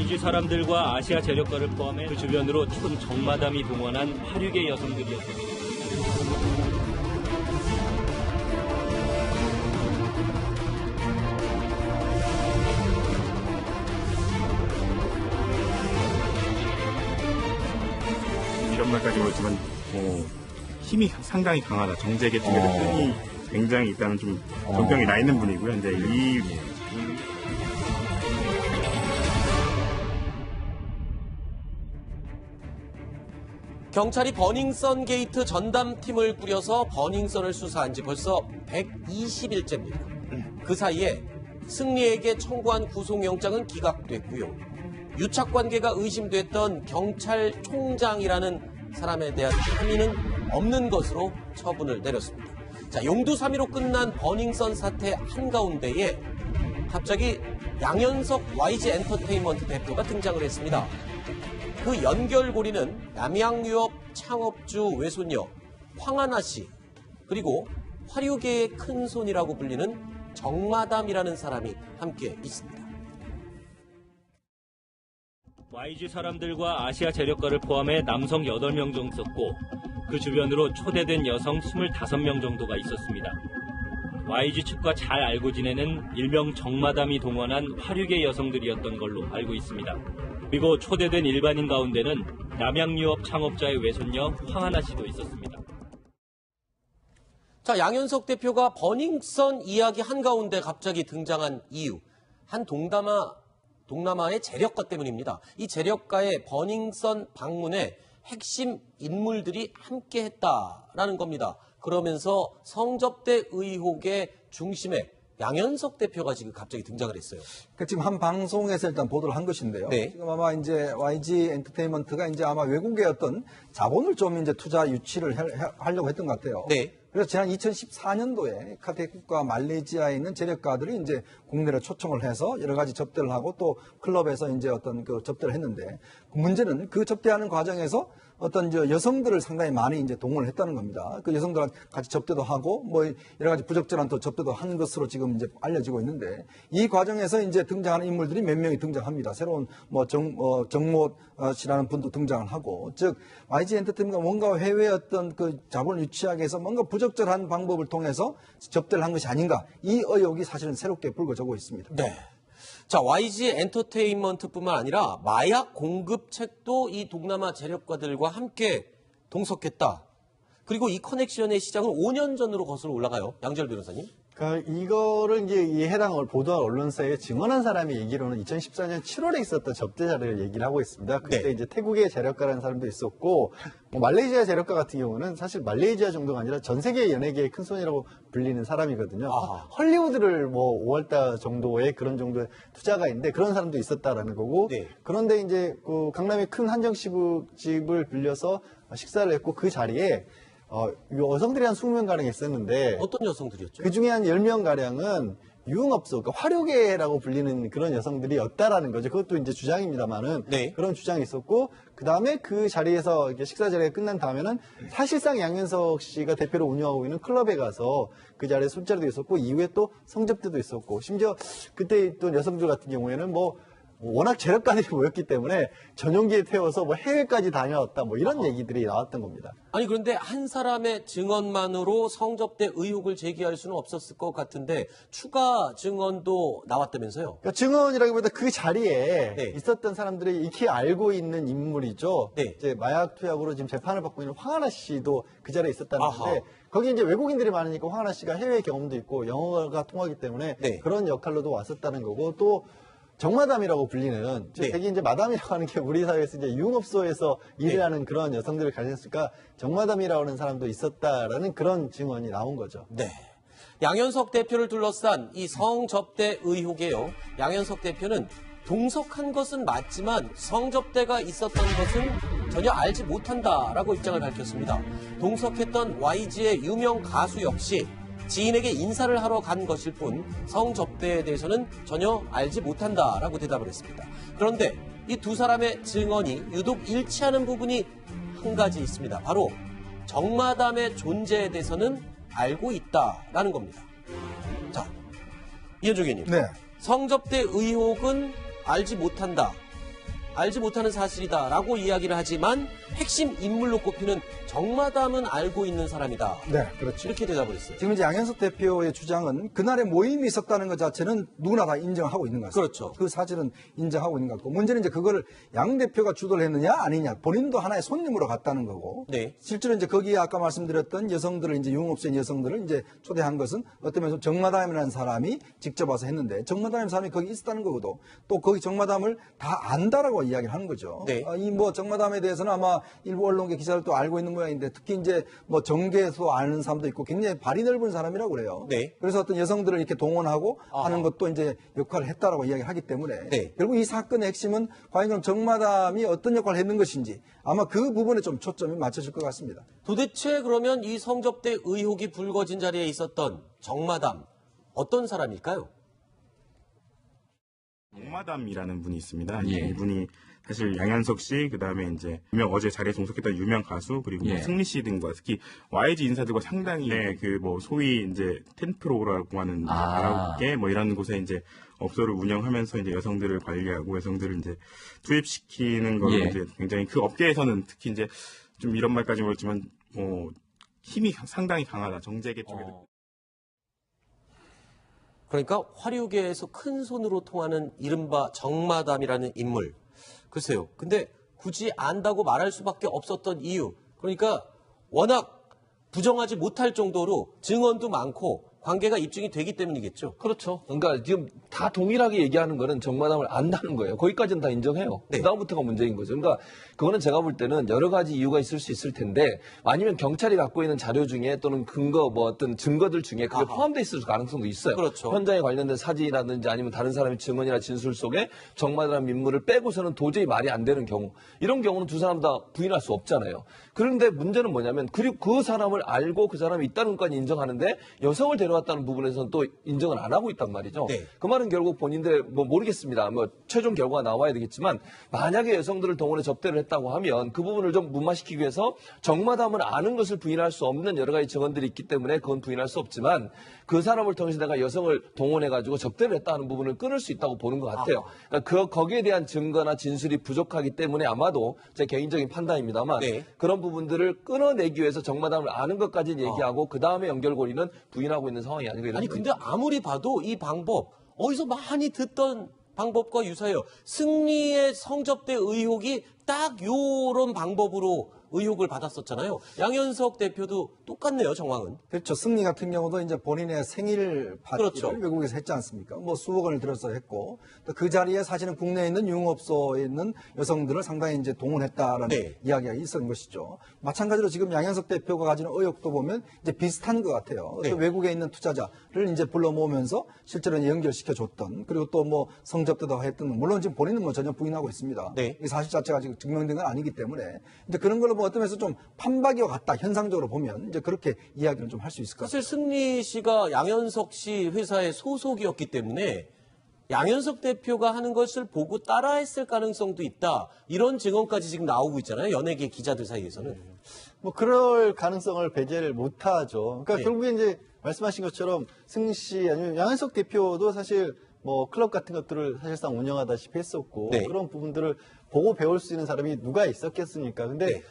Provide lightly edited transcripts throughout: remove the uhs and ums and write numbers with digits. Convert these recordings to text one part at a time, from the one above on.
YG 사람들과 아시아 재력가를 포함해 그 주변으로 촌 정마담이 동원한 화류계 여성들이었습니다. 이런 말까지 모르지만 힘이 상당히 강하다. 정재계 쪽에도 끈이 굉장히 일단은 좀 정병이 나 있는 분이고요. 근데 경찰이 버닝썬 게이트 전담팀을 꾸려서 버닝썬을 수사한 지 벌써 120일째입니다. 그 사이에 승리에게 청구한 구속영장은 기각됐고요. 유착관계가 의심됐던 경찰총장이라는 사람에 대한 혐의는 없는 것으로 처분을 내렸습니다. 자, 용두 3위로 끝난 버닝썬 사태 한가운데에 갑자기 양현석 YG 엔터테인먼트 대표가 등장을 했습니다. 그 연결고리는 남양유업 창업주 외손녀 황하나 씨, 그리고 화류계의 큰손이라고 불리는 정마담이라는 사람이 함께 있습니다. YG 사람들과 아시아 재력가를 포함해 남성 8명 정도 있었고 그 주변으로 초대된 여성 25명 정도가 있었습니다. YG 측과 잘 알고 지내는 일명 정마담이 동원한 화류계 여성들이었던 걸로 알고 있습니다. 그리고 초대된 일반인 가운데는 남양유업 창업자의 외손녀 황하나 씨도 있었습니다. 자, 양현석 대표가 버닝썬 이야기 한가운데 갑자기 등장한 이유. 한 동남아의 재력가 때문입니다. 이 재력가의 버닝썬 방문에 핵심 인물들이 함께 했다라는 겁니다. 그러면서 성접대 의혹의 중심에 양현석 대표가 지금 갑자기 등장을 했어요. 그러니까 지금 한 방송에서 일단 보도를 한 것인데요. 네. 지금 아마 이제 YG 엔터테인먼트가 이제 아마 외국의 어떤 자본을 좀 이제 투자 유치를 하려고 했던 것 같아요. 네. 그래서 지난 2014년도에 카테국과 말레이시아에 있는 재력가들이 이제 국내로 초청을 해서 여러 가지 접대를 하고 또 클럽에서 이제 어떤 그 접대를 했는데 문제는 그 접대하는 과정에서 어떤 이제 여성들을 상당히 많이 이제 동원을 했다는 겁니다. 그 여성들랑 같이 접대도 하고 뭐 여러 가지 부적절한 또 접대도 한 것으로 지금 이제 알려지고 있는데 이 과정에서 이제 등장하는 인물들이 몇 명이 등장합니다. 새로운 뭐 정모 씨라는 분도 등장을 하고 즉 YG 엔터테인먼트가 뭔가 해외 어떤 그 자본을 유치하기 위해서 뭔가 부적절한 방법을 통해서 접대를 한 것이 아닌가 이 의혹이 사실은 새롭게 불거지고 있습니다. 네. 자, YG 엔터테인먼트뿐만 아니라 마약 공급책도 이 동남아 재력가들과 함께 동석했다. 그리고 이 커넥션의 시작은 5년 전으로 거슬러 올라가요. 양지열 변호사님. 그러니까 이거를 이제 이 해당 보도한 언론사에 증언한 사람이 얘기로는 2014년 7월에 있었던 접대 자료를 얘기를 하고 있습니다. 그때 네. 이제 태국의 재력가라는 사람도 있었고, 뭐 말레이시아 재력가 같은 경우는 사실 말레이시아 정도가 아니라 전 세계 연예계의 큰 손이라고 불리는 사람이거든요. 아하. 헐리우드를 뭐 5월달 정도의 그런 정도의 투자가 있는데 그런 사람도 있었다라는 거고, 네. 그런데 이제 그 강남의 큰 한정식집을 빌려서 식사를 했고 그 자리에 여성들이 한 20명가량 있었는데 어떤 여성들이었죠? 그 중에 한 10명가량은 유흥업소, 그러니까 화류계라고 불리는 그런 여성들이었다라는 거죠. 그것도 이제 주장입니다만은 네. 그런 주장이 있었고 그 다음에 그 자리에서 이렇게 식사 자리가 끝난 다음에는 사실상 양현석 씨가 대표로 운영하고 있는 클럽에 가서 그 자리에 술자리도 있었고 이후에 또 성접대도 있었고 심지어 그때 있던 여성들 같은 경우에는 뭐 워낙 재력가들이 모였기 때문에 전용기에 태워서 뭐 해외까지 다녀왔다 뭐 이런 얘기들이 나왔던 겁니다. 아니 그런데 한 사람의 증언만으로 성접대 의혹을 제기할 수는 없었을 것 같은데 추가 증언도 나왔다면서요? 그러니까 증언이라기보다 그 자리에 네. 있었던 사람들이 익히 알고 있는 인물이죠. 네. 이제 마약 투약으로 지금 재판을 받고 있는 황하나 씨도 그 자리에 있었다는 아하. 건데 거기 이제 외국인들이 많으니까 황하나 씨가 해외 경험도 있고 영어가 통하기 때문에 네. 그런 역할로도 왔었다는 거고 또 정마담이라고 불리는 즉 네. 되게 이제 마담이라고 하는 게 우리 사회에서 이제 유흥업소에서 일을 하는 그런 여성들을 가졌으니까 정마담이라고 하는 사람도 있었다라는 그런 증언이 나온 거죠. 네. 양현석 대표를 둘러싼 이 성접대 의혹에요. 양현석 대표는 동석한 것은 맞지만 성접대가 있었던 것은 전혀 알지 못한다라고 입장을 밝혔습니다. 동석했던 YG의 유명 가수 역시 지인에게 인사를 하러 간 것일 뿐 성접대에 대해서는 전혀 알지 못한다라고 대답을 했습니다. 그런데 이 두 사람의 증언이 유독 일치하는 부분이 한 가지 있습니다. 바로 정마담의 존재에 대해서는 알고 있다라는 겁니다. 자, 이현종 의원님. 네. 성접대 의혹은 알지 못한다. 알지 못하는 사실이다라고 이야기를 하지만 핵심 인물로 꼽히는 정마담은 알고 있는 사람이다. 네, 그렇죠. 이렇게 대답을 했어요. 지금 이제 양현석 대표의 주장은 그날에 모임이 있었다는 것 자체는 누구나 다 인정하고 있는 것 같습니다. 그렇죠. 그 사실은 인정하고 있는 것 같고 문제는 이제 그거를 양 대표가 주도를 했느냐 아니냐 본인도 하나의 손님으로 갔다는 거고 네. 실제로 이제 거기에 아까 말씀드렸던 여성들을 이제 유흥업소인 여성들을 이제 초대한 것은 어떤 면에서 정마담이라는 사람이 직접 와서 했는데 정마담이라는 사람이 거기 있었다는 거고도 또 거기 정마담을 다 안다라고 이야기를 하는 거죠. 네. 이 뭐 정마담에 대해서는 아마 일부 언론계 기자들 도 알고 있는 모양인데 특히 이제 뭐 정계에서 아는 사람도 있고 굉장히 발이 넓은 사람이라고 그래요. 네. 그래서 어떤 여성들을 이렇게 동원하고 아하. 하는 것도 이제 역할을 했다라고 이야기를 하기 때문에 네. 결국 이 사건의 핵심은 과연 그럼 정마담이 어떤 역할을 했는 것인지 아마 그 부분에 좀 초점이 맞춰질 것 같습니다. 도대체 그러면 이 성접대 의혹이 불거진 자리에 있었던 정마담 어떤 사람일까요? 정마담이라는 분이 있습니다. 예. 이분이 사실 양현석 씨, 그 다음에 이제 어제 자리에 동석했던 유명 가수, 그리고 뭐 예. 승리 씨 등과 특히 YG 인사들과 상당히 그 뭐 소위 이제 텐프로라고 하는 가라오케 뭐 이런 곳에 이제 업소를 운영하면서 이제 여성들을 관리하고 여성들을 이제 투입시키는 걸로 예. 이제 굉장히 그 업계에서는 특히 이제 좀 이런 말까지 모르지만 힘이 상당히 강하다. 정재계 쪽에도. 그러니까 화류계에서 큰 손으로 통하는 이른바 정마담이라는 인물. 글쎄요. 근데 굳이 안다고 말할 수밖에 없었던 이유. 그러니까 워낙 부정하지 못할 정도로 증언도 많고 관계가 입증이 되기 때문이겠죠. 그렇죠. 그러니까 지금 다 동일하게 얘기하는 거는 정마담을 안다는 거예요. 거기까지는 다 인정해요. 네. 그다음부터가 문제인 거죠. 그러니까 그거는 제가 볼 때는 여러 가지 이유가 있을 수 있을 텐데 아니면 경찰이 갖고 있는 자료 중에 또는 근거 뭐 어떤 증거들 중에 그게 아하. 포함되어 있을 가능성도 있어요. 그렇죠. 현장에 관련된 사진이라든지 아니면 다른 사람의 증언이나 진술 속에 정마담 인물을 빼고서는 도저히 말이 안 되는 경우 이런 경우는 두 사람 다 부인할 수 없잖아요. 그런데 문제는 뭐냐면 그리고 그 사람을 알고 그 사람이 있다는 것까지 인정하는데 여성을 데려왔다는 부분에서는 또 인정을 안 하고 있단 말이죠. 네. 그 말은 결국 본인들 뭐 모르겠습니다. 뭐 최종 결과가 나와야 되겠지만 만약에 여성들을 동원해 접대를 했다고 하면 그 부분을 좀 무마시키기 위해서 정마담을 아는 것을 부인할 수 없는 여러 가지 증언들이 있기 때문에 그건 부인할 수 없지만 그 사람을 통해서 내가 여성을 동원해 가지고 접대를 했다는 부분을 끊을 수 있다고 보는 것 같아요. 그러니까 거기에 대한 증거나 진술이 부족하기 때문에 아마도 제 개인적인 판단입니다만 네. 그런 부분들을 끊어내기 위해서 정마담을 아는 것까지 얘기하고 그 다음에 연결고리는 부인하고 있는 상황이 아닌가 이런 아니 생각이 근데 아무리 봐도 이 방법 어디서 많이 듣던 방법과 유사해요. 승리의 성접대 의혹이 딱 요런 방법으로 의혹을 받았었잖아요. 양현석 대표도 똑같네요, 정황은. 그렇죠. 승리 같은 경우도 이제 본인의 생일 파티를 그렇죠. 외국에서 했지 않습니까? 뭐 수억 원을 들여서 했고 또 그 자리에 사실은 국내에 있는 유흥업소에 있는 여성들을 상당히 이제 동원했다라는 네. 이야기가 있었던 것이죠. 마찬가지로 지금 양현석 대표가 가지는 의혹도 보면 이제 비슷한 것 같아요. 네. 또 외국에 있는 투자자를 이제 불러 모으면서 실제로 연결시켜 줬던 그리고 또 뭐 성접대도 했던 물론 지금 본인은 뭐 전혀 부인하고 있습니다. 네. 이 사실 자체가 지금 증명된 건 아니기 때문에 이제 그런 걸로 뭐 어떤 면에서 좀 판박이와 같다 현상적으로 보면 이제 그렇게 이야기를 좀 할 수 있을 것 같아요. 사실 승리 씨가 양현석 씨 회사의 소속이었기 때문에 양현석 대표가 하는 것을 보고 따라했을 가능성도 있다. 이런 증언까지 지금 나오고 있잖아요. 연예계 기자들 사이에서는. 뭐 그럴 가능성을 배제를 못하죠. 그러니까 네. 결국에 이제 말씀하신 것처럼 승리 씨 아니면 양현석 대표도 사실 뭐 클럽 같은 것들을 사실상 운영하다시피 했었고 네. 그런 부분들을 보고 배울 수 있는 사람이 누가 있었겠습니까? 근데 네.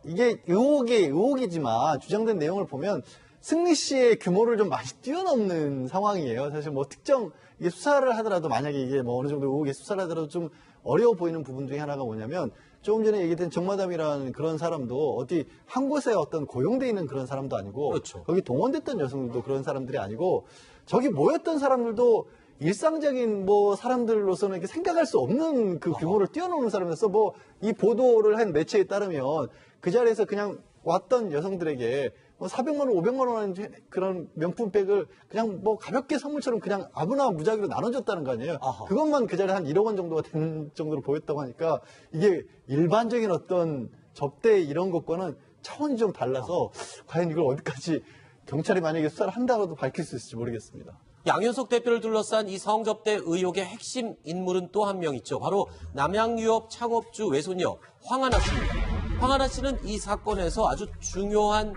이게 의혹이지만 주장된 내용을 보면 승리 씨의 규모를 좀 많이 뛰어넘는 상황이에요. 사실 뭐 특정 이게 수사를 하더라도 만약에 이게 뭐 어느 정도 의혹에 수사를 하더라도 좀 어려워 보이는 부분 중에 하나가 뭐냐면 조금 전에 얘기된 정마담이라는 그런 사람도 어디 한 곳에 어떤 고용돼 있는 그런 사람도 아니고 그렇죠. 거기 동원됐던 여성들도 그런 사람들이 아니고 저기 모였던 사람들도 일상적인 뭐 사람들로서는 이렇게 생각할 수 없는 그 규모를 뛰어넘는 사람이어서 뭐 이 보도를 한 매체에 따르면 그 자리에서 그냥 왔던 여성들에게 뭐 400만 원, 500만 원 하는 그런 명품백을 그냥 뭐 가볍게 선물처럼 그냥 아무나 무작위로 나눠줬다는 거 아니에요. 아하. 그것만 그 자리에 한 1억 원 정도가 된 정도로 보였다고 하니까 이게 일반적인 어떤 접대 이런 것과는 차원이 좀 달라서 과연 이걸 어디까지 경찰이 만약에 수사를 한다고도 밝힐 수 있을지 모르겠습니다. 양현석 대표를 둘러싼 이 성접대 의혹의 핵심 인물은 또 한 명 있죠. 바로 남양유업 창업주 외손녀 황하나 씨입니다. 황하나 씨는 이 사건에서 아주 중요한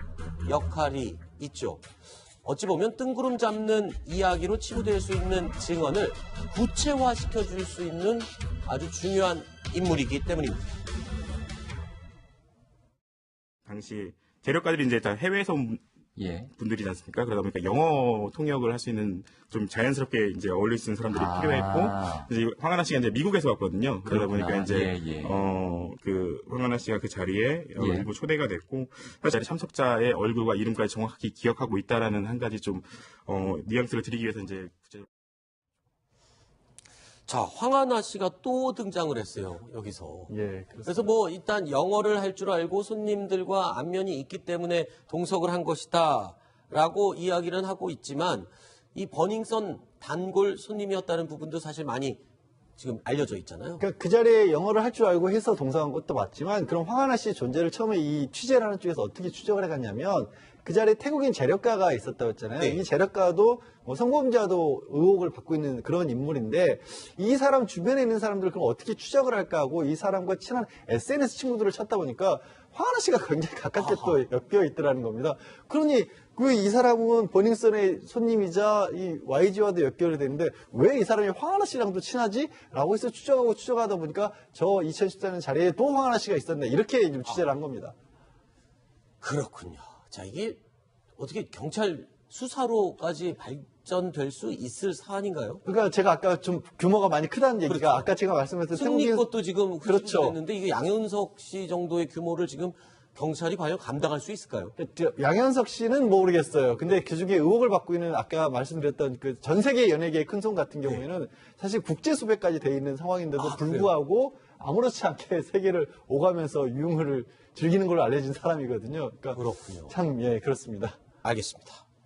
역할이 있죠. 어찌 보면 뜬구름 잡는 이야기로 치부될 수 있는 증언을 구체화시켜 줄 수 있는 아주 중요한 인물이기 때문입니다. 당시 재력가들이 이제 다 해외에서 온 예. 분들이지 않습니까? 그러다 보니까 영어 통역을 할 수 있는 좀 자연스럽게 이제 어울릴 수 있는 사람들이 필요했고, 이제 황하나 씨가 이제 미국에서 왔거든요. 그러다 그렇구나. 보니까 이제, 예, 예. 그 황하나 씨가 그 자리에 예. 일부 초대가 됐고, 그 자리 참석자의 얼굴과 이름까지 정확하게 기억하고 있다라는 한 가지 좀, 뉘앙스를 드리기 위해서 이제 구체적으로 자, 황하나 씨가 또 등장을 했어요, 여기서. 예, 그렇습니다. 그래서 뭐 일단 영어를 할 줄 알고 손님들과 안면이 있기 때문에 동석을 한 것이다 라고 이야기는 하고 있지만 이 버닝썬 단골 손님이었다는 부분도 사실 많이 지금 알려져 있잖아요. 그러니까 그 자리에 영어를 할 줄 알고 해서 동석한 것도 맞지만 그럼 황하나 씨의 존재를 처음에 이 취재를 하는 쪽에서 어떻게 추적을 해갔냐면 그 자리에 태국인 재력가가 있었다고 했잖아요. 네. 이 재력가도 뭐 성범죄와도 의혹을 받고 있는 그런 인물인데 이 사람 주변에 있는 사람들 그럼 어떻게 추적을 할까 하고 이 사람과 친한 SNS 친구들을 찾다 보니까 황하나 씨가 굉장히 가깝게 또 엮여 있더라는 겁니다. 그러니 그 이 사람은 버닝썬의 손님이자 이 YG와도 연결이 되는데 왜 이 사람이 황하나 씨랑도 친하지? 라고 해서 추적하다 보니까 저 2014년 자리에 또 황하나 씨가 있었네. 이렇게 좀 취재를 한 겁니다. 그렇군요. 자, 이게 어떻게 경찰 수사로까지 발전될 수 있을 사안인가요? 그러니까 제가 아까 좀 규모가 많이 크다는 얘기가 그렇죠. 아까 제가 말씀드렸던 승리 것도 지금 그렇죠. 됐는데 이게 양현석 씨 정도의 규모를 지금 경찰이 과연 감당할 수 있을까요? 양현석 씨는 모르겠어요. 근데 그중에 의혹을 받고 있는 아까 말씀드렸던 그 전 세계 연예계의 큰 손 같은 경우에는 사실 국제 수배까지 돼 있는 상황인데도 불구하고 아무렇지 않게 세계를 오가면서 유흥을 즐기는 걸로 알려진 사람이거든요. 그러니까 그렇군요. 참 예, 그렇습니다. 알겠습니다.